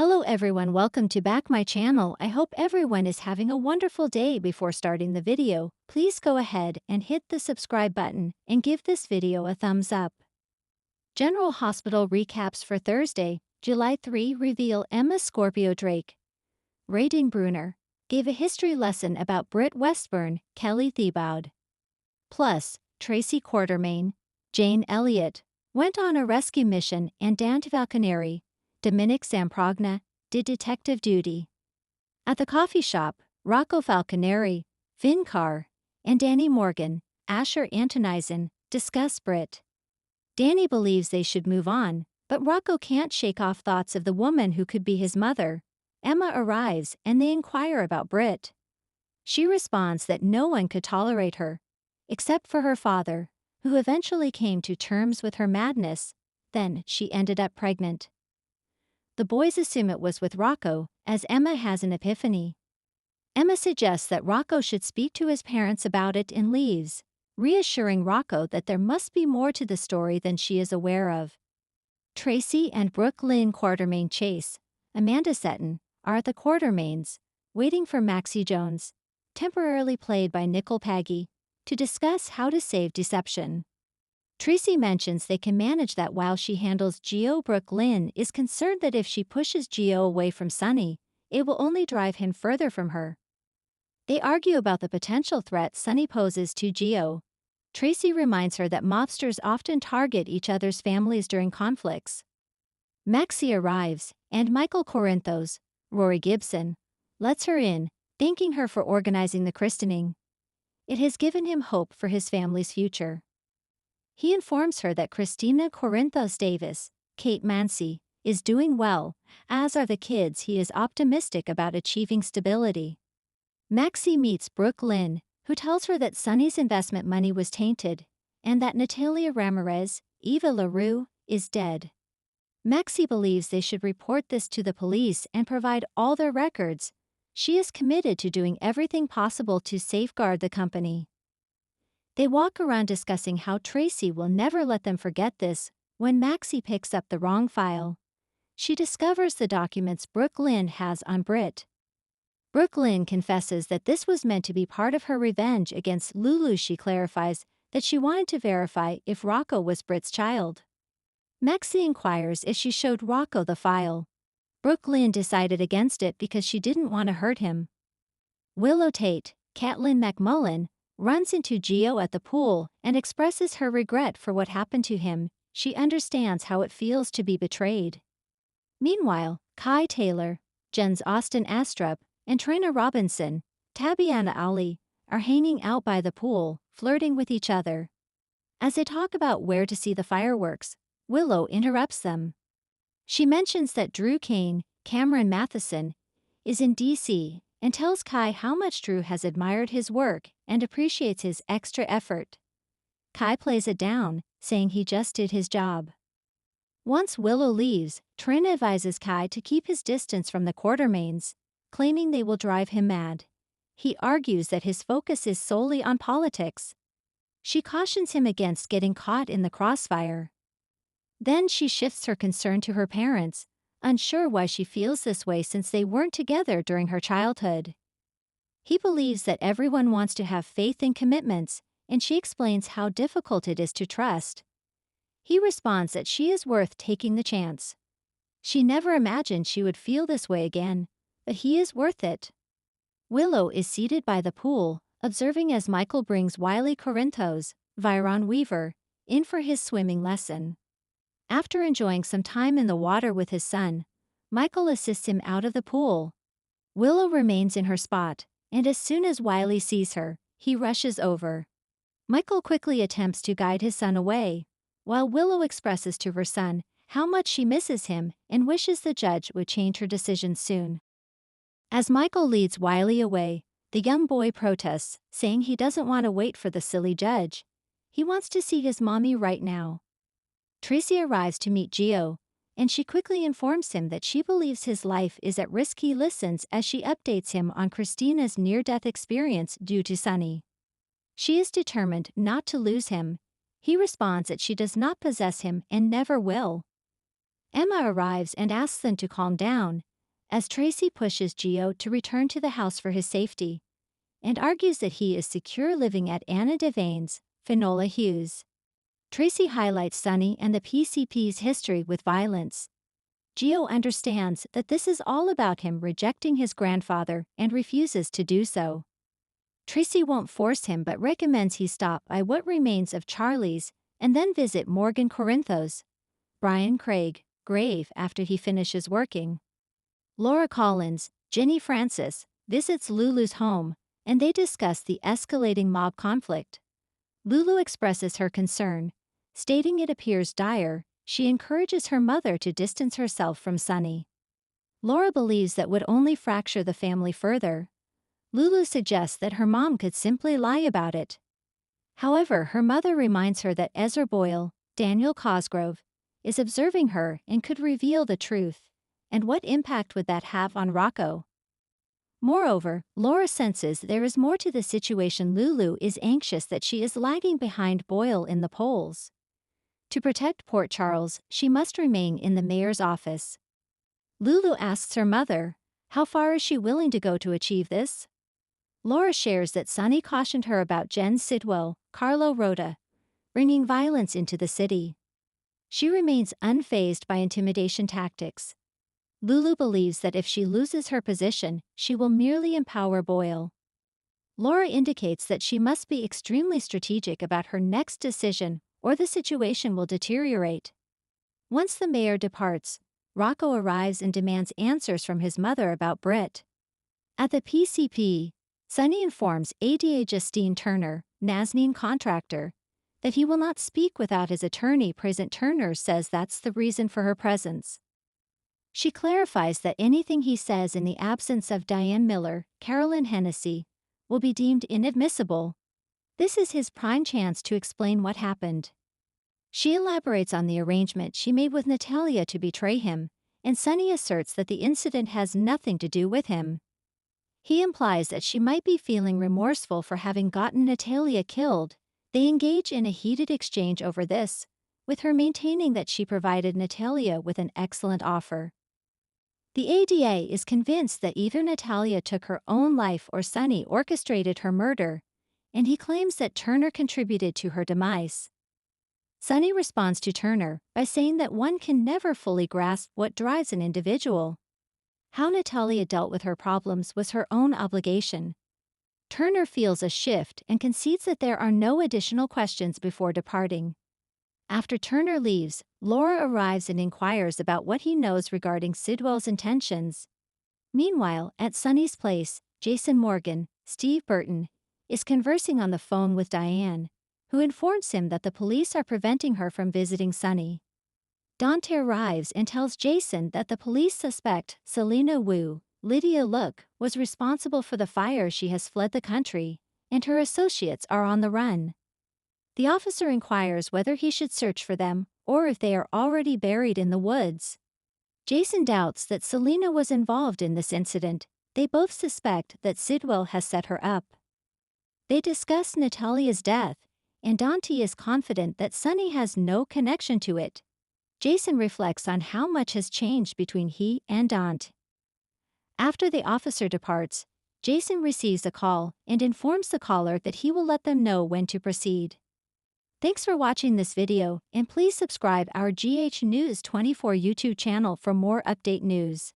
Hello everyone, welcome to back my channel. I hope everyone is having a wonderful day. Before starting the video, please go ahead and hit the subscribe button and give this video a thumbs up. General Hospital recaps for Thursday, July 3 reveal Emma Scorpio Drake. Rayding Bruner gave a history lesson about Britt Westburn, Kelly Thiebaud. Plus, Tracy Quartermaine, Jane Elliott, went on a rescue mission and Dan Falconeri, Dominic Samprogna, did detective duty. At the coffee shop, Rocco Falconeri, Vin Carr, and Danny Morgan, Asher Antonisen, discuss Britt. Danny believes they should move on, but Rocco can't shake off thoughts of the woman who could be his mother. Emma arrives and they inquire about Britt. She responds that no one could tolerate her, except for her father, who eventually came to terms with her madness. Then she ended up pregnant. The boys assume it was with Rocco, as Emma has an epiphany. Emma suggests that Rocco should speak to his parents about it and leaves, reassuring Rocco that there must be more to the story than she is aware of. Tracy and Brooke Lynn Quartermaine Chase, Amanda Seton, are at the Quartermaines, waiting for Maxie Jones, temporarily played by Nicole Paggi, to discuss how to save Deception. Tracy mentions they can manage that while she handles Gio. Brooke Lynn is concerned that if she pushes Gio away from Sonny, it will only drive him further from her. They argue about the potential threat Sonny poses to Gio. Tracy reminds her that mobsters often target each other's families during conflicts. Maxie arrives, and Michael Corinthos, Rory Gibson, lets her in, thanking her for organizing the christening. It has given him hope for his family's future. He informs her that Christina Corinthos Davis, Kate Mancy, is doing well, as are the kids. He is optimistic about achieving stability. Maxie meets Brooke Lynn, who tells her that Sonny's investment money was tainted, and that Natalia Ramirez, Eva LaRue, is dead. Maxie believes they should report this to the police and provide all their records. She is committed to doing everything possible to safeguard the company. They walk around discussing how Tracy will never let them forget this. When Maxie picks up the wrong file, she discovers the documents Brooke Lynn has on Britt. Brooke Lynn confesses that this was meant to be part of her revenge against Lulu. She clarifies that she wanted to verify if Rocco was Britt's child. Maxie inquires if she showed Rocco the file. Brooke Lynn decided against it because she didn't want to hurt him. Willow Tate, Caitlin McMullen, runs into Gio at the pool and expresses her regret for what happened to him. She understands how it feels to be betrayed. Meanwhile, Kai Taylor, Jens Austin Astrup, and Trina Robinson, Tabiana Ali, are hanging out by the pool, flirting with each other. As they talk about where to see the fireworks, Willow interrupts them. She mentions that Drew Kane, Cameron Matheson, is in D.C., and tells Kai how much Drew has admired his work and appreciates his extra effort. Kai plays it down, saying he just did his job. Once Willow leaves, Trina advises Kai to keep his distance from the Quartermaines, claiming they will drive him mad. He argues that his focus is solely on politics. She cautions him against getting caught in the crossfire. Then she shifts her concern to her parents, unsure why she feels this way since they weren't together during her childhood. He believes that everyone wants to have faith and commitments, and she explains how difficult it is to trust. He responds that she is worth taking the chance. She never imagined she would feel this way again, but he is worth it. Willow is seated by the pool, observing as Michael brings Wiley Corinthos, Viron Weaver, in for his swimming lesson. After enjoying some time in the water with his son, Michael assists him out of the pool. Willow remains in her spot, and as soon as Wiley sees her, he rushes over. Michael quickly attempts to guide his son away, while Willow expresses to her son how much she misses him and wishes the judge would change her decision soon. As Michael leads Wiley away, the young boy protests, saying he doesn't want to wait for the silly judge. He wants to see his mommy right now. Tracy arrives to meet Gio, and she quickly informs him that she believes his life is at risk. He listens as she updates him on Christina's near-death experience due to Sonny. She is determined not to lose him. He responds that she does not possess him and never will. Emma arrives and asks them to calm down, as Tracy pushes Gio to return to the house for his safety, and argues that he is secure living at Anna Devane's, Finola Hughes. Tracy highlights Sunny and the PCP's history with violence. Gio understands that this is all about him rejecting his grandfather and refuses to do so. Tracy won't force him but recommends he stop by what remains of Charlie's and then visit Morgan Corinthos, Brian Craig, grave after he finishes working. Laura Collins, Jenny Francis, visits Lulu's home, and they discuss the escalating mob conflict. Lulu expresses her concern, stating it appears dire. She encourages her mother to distance herself from Sunny. Laura believes that would only fracture the family further. Lulu suggests that her mom could simply lie about it. However, her mother reminds her that Ezra Boyle, Daniel Cosgrove, is observing her and could reveal the truth. And what impact would that have on Rocco? Moreover, Laura senses there is more to the situation. Lulu is anxious that she is lagging behind Boyle in the polls. To protect Port Charles, she must remain in the mayor's office. Lulu asks her mother, how far is she willing to go to achieve this? Laura shares that Sunny cautioned her about Jen Sidwell, Carlo Rota, bringing violence into the city. She remains unfazed by intimidation tactics. Lulu believes that if she loses her position, she will merely empower Boyle. Laura indicates that she must be extremely strategic about her next decision, or the situation will deteriorate. Once the mayor departs, Rocco arrives and demands answers from his mother about Britt. At the PCP, Sunny informs ADA Justine Turner, Nazneen contractor, that he will not speak without his attorney present. Turner says that's the reason for her presence. She clarifies that anything he says in the absence of Diane Miller, Carolyn Hennessy, will be deemed inadmissible. This is his prime chance to explain what happened. She elaborates on the arrangement she made with Natalia to betray him, and Sunny asserts that the incident has nothing to do with him. He implies that she might be feeling remorseful for having gotten Natalia killed. They engage in a heated exchange over this, with her maintaining that she provided Natalia with an excellent offer. The ADA is convinced that either Natalia took her own life or Sunny orchestrated her murder, and he claims that Turner contributed to her demise. Sunny responds to Turner by saying that one can never fully grasp what drives an individual. How Natalia dealt with her problems was her own obligation. Turner feels a shift and concedes that there are no additional questions before departing. After Turner leaves, Laura arrives and inquires about what he knows regarding Sidwell's intentions. Meanwhile, at Sunny's place, Jason Morgan, Steve Burton, is conversing on the phone with Diane, who informs him that the police are preventing her from visiting Sunny. Dante arrives and tells Jason that the police suspect Selena Wu, Lydia Look, was responsible for the fire. She has fled the country, and her associates are on the run. The officer inquires whether he should search for them or if they are already buried in the woods. Jason doubts that Selena was involved in this incident. They both suspect that Sidwell has set her up. They discuss Natalia's death, and Dante is confident that Sunny has no connection to it. Jason reflects on how much has changed between he and Dante. After the officer departs, Jason receives a call and informs the caller that he will let them know when to proceed. Thanks for watching this video, and please subscribe our GH News 24 YouTube channel for more update news.